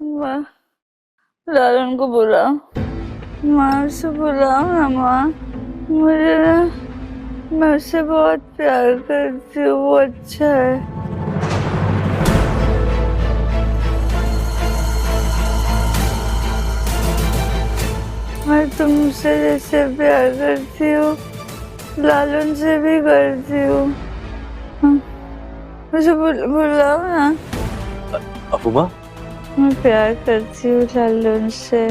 माँ, लालन को बुलाओ। माँ से बुलाओ ना माँ। मुझे ना, मैं उससे बहुत प्यार करती हूँ, वो अच्छा है। मैं तुमसे जैसे प्यार करती हूँ, लालन से भी करती हूँ। मुझे बुलाओ ना। अपूमा, मैं प्यार करती हूँ लालन से।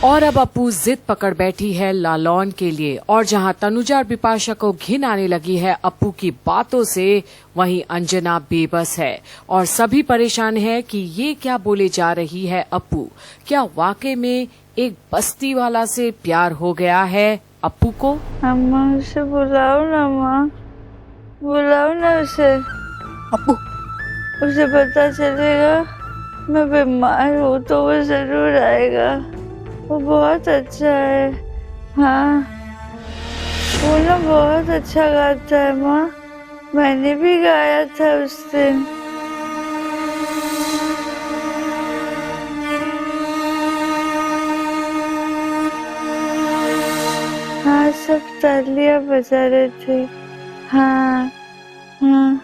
और अब अपू जिद पकड़ बैठी है लालौन के लिए। और जहां तनुजा और बिपाशा को घिन आने लगी है अपू की बातों से, वहीं अंजना बेबस है और सभी परेशान है कि ये क्या बोले जा रही है अपू। क्या वाकई में एक बस्ती वाला से प्यार हो गया है अपू को? अम्मा उसे बुलाओ ना माँ, बुलाओ ना उसे। अपू, उसे पता चलेगा मैं बीमार हूँ तो वो जरूर आएगा। वो बहुत अच्छा है। हाँ, वो ना बहुत अच्छा गाता है माँ। मैंने भी गाया था उस दिन। हाँ, सब तालियां बजा रहे थे। हाँ हाँ।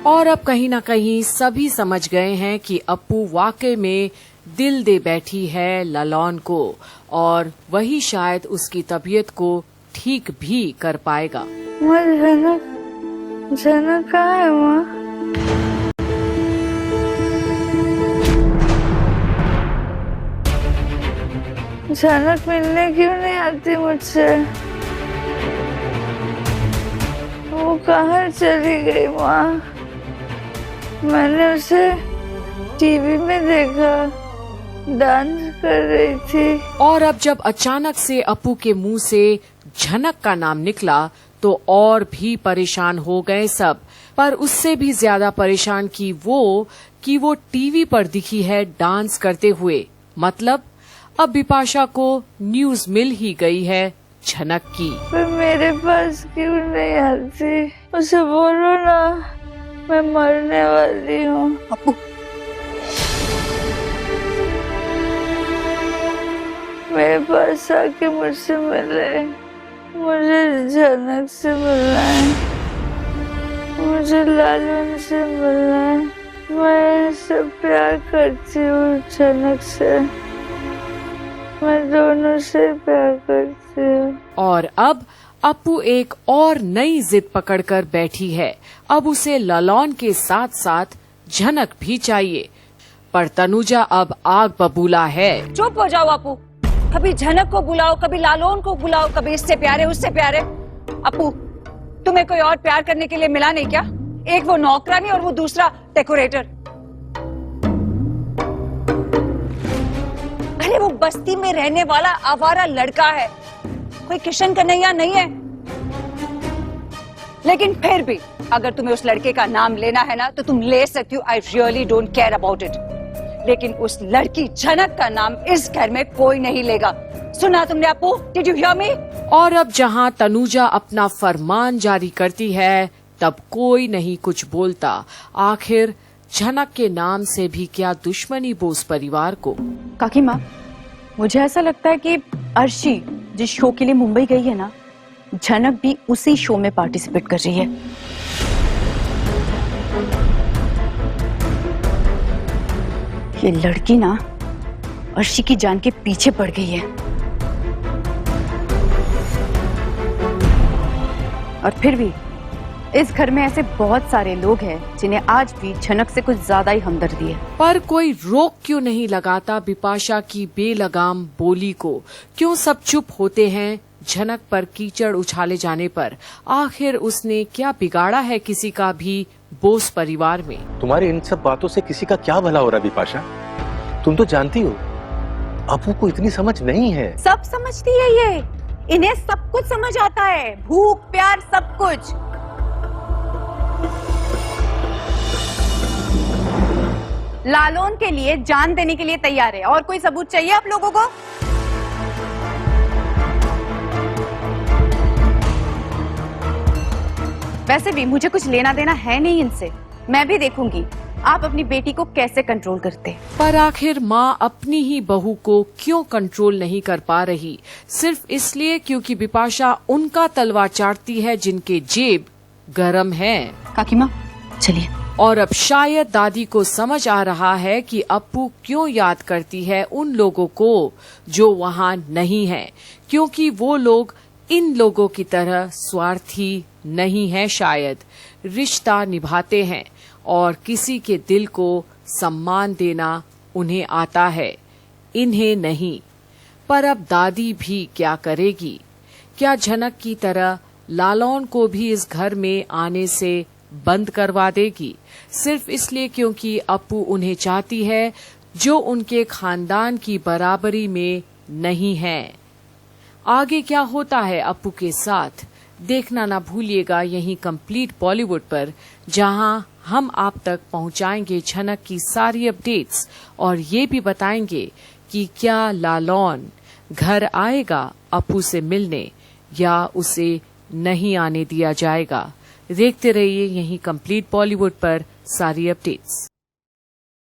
और अब कहीं न कहीं सभी समझ गए हैं कि अपू वाकई में दिल दे बैठी है लालौन को और वही शायद उसकी तबीयत को ठीक भी कर पाएगा। माँ, झनक कहाँ है माँ? झनक मिलने क्यों नहीं आती मुझसे? वो कहाँ चली गई माँ? मैंने उसे टीवी में देखा, डांस कर रही थी। और अब जब अचानक से अपू के मुंह से झनक का नाम निकला तो और भी परेशान हो गए सब। पर उससे भी ज्यादा परेशान कि वो टीवी पर दिखी है डांस करते हुए। मतलब अब बिपाशा को न्यूज मिल ही गई है झनक की। पर मेरे पास क्यों नहीं आती? उसे बोलो ना, मैं मरने वाली हूँ। अपू, मेरे पास आके मुझसे मिले। मुझे झनक से मिलना है, मुझे लालन से मिलना है। मैं सब प्यार करती हूँ झनक से। मैं दोनों से प्यार करती हूँ। और अब अपू एक और नई जिद पकड़कर बैठी है। अब उसे लालौन के साथ साथ झनक भी चाहिए। पर तनुजा अब आग बबूला है। चुप हो जाओ अपू। कभी झनक को बुलाओ, कभी लालौन को बुलाओ, कभी इससे प्यारे उससे प्यारे। अपू, तुम्हें कोई और प्यार करने के लिए मिला नहीं क्या? एक वो नौकरानी और वो दूसरा डेकोरेटर। अरे वो बस्ती में रहने वाला आवारा लड़का है, कोई किशन कन्हैया नहीं है। लेकिन फिर भी अगर तुम्हें उस लड़के का नाम लेना है ना तो तुम ले सकती हो। I really don't care about it. लेकिन उस लड़की झनक का नाम इस घर में कोई नहीं लेगा। सुना तुमने Apu? Did you hear me? और अब जहां तनुजा अपना फरमान जारी करती है तब कोई नहीं कुछ बोलता। आखिर झनक के नाम से भी क्या दुश्मनी बोस परिवार को? काकी माँ, मुझे ऐसा लगता है कि अर्शी जिस शो के लिए मुंबई गई है ना, झनक भी उसी शो में पार्टिसिपेट कर रही है। ये लड़की ना अर्शी की जान के पीछे पड़ गई है। और फिर भी इस घर में ऐसे बहुत सारे लोग हैं जिन्हें आज भी झनक से कुछ ज्यादा ही हमदर्दी है। पर कोई रोक क्यों नहीं लगाता बिपाशा की बेलगाम बोली को? क्यों सब चुप होते हैं झनक पर कीचड़ उछाले जाने पर? आखिर उसने क्या बिगाड़ा है किसी का भी बोस परिवार में? तुम्हारी इन सब बातों से किसी का क्या भला हो रहा बिपाशा? तुम तो जानती हो अपू को इतनी समझ नहीं है। सब समझती है ये, इन्हें सब कुछ समझ आता है, भूख प्यार सब कुछ। लालौन के लिए जान देने के लिए तैयार है। और कोई सबूत चाहिए आप लोगों को? वैसे भी मुझे कुछ लेना देना है नहीं इनसे। मैं भी देखूंगी आप अपनी बेटी को कैसे कंट्रोल करते? पर आखिर माँ अपनी ही बहू को क्यों कंट्रोल नहीं कर पा रही? सिर्फ इसलिए क्योंकि बिपाशा उनका तलवार चाटती है जिनके जेब गरम है। काकी माँ चलिए। और अब शायद दादी को समझ आ रहा है कि अप्पू क्यों याद करती है उन लोगों को जो वहाँ नहीं है, क्योंकि वो लोग इन लोगों की तरह स्वार्थी नहीं है। शायद रिश्ता निभाते हैं और किसी के दिल को सम्मान देना उन्हें आता है, इन्हें नहीं। पर अब दादी भी क्या करेगी? क्या झनक की तरह लालौन को भी इस घर में आने से बंद करवा देगी, सिर्फ इसलिए क्योंकि अप्पू उन्हें चाहती है जो उनके खानदान की बराबरी में नहीं है? आगे क्या होता है अप्पू के साथ, देखना ना भूलिएगा यहीं कंप्लीट बॉलीवुड पर, जहां हम आप तक पहुंचाएंगे झनक की सारी अपडेट्स और ये भी बताएंगे कि क्या लालौन घर आएगा अप्पू से मिलने या उसे नहीं आने दिया जाएगा। देखते रहिए यहीं कंप्लीट बॉलीवुड पर सारी अपडेट्स।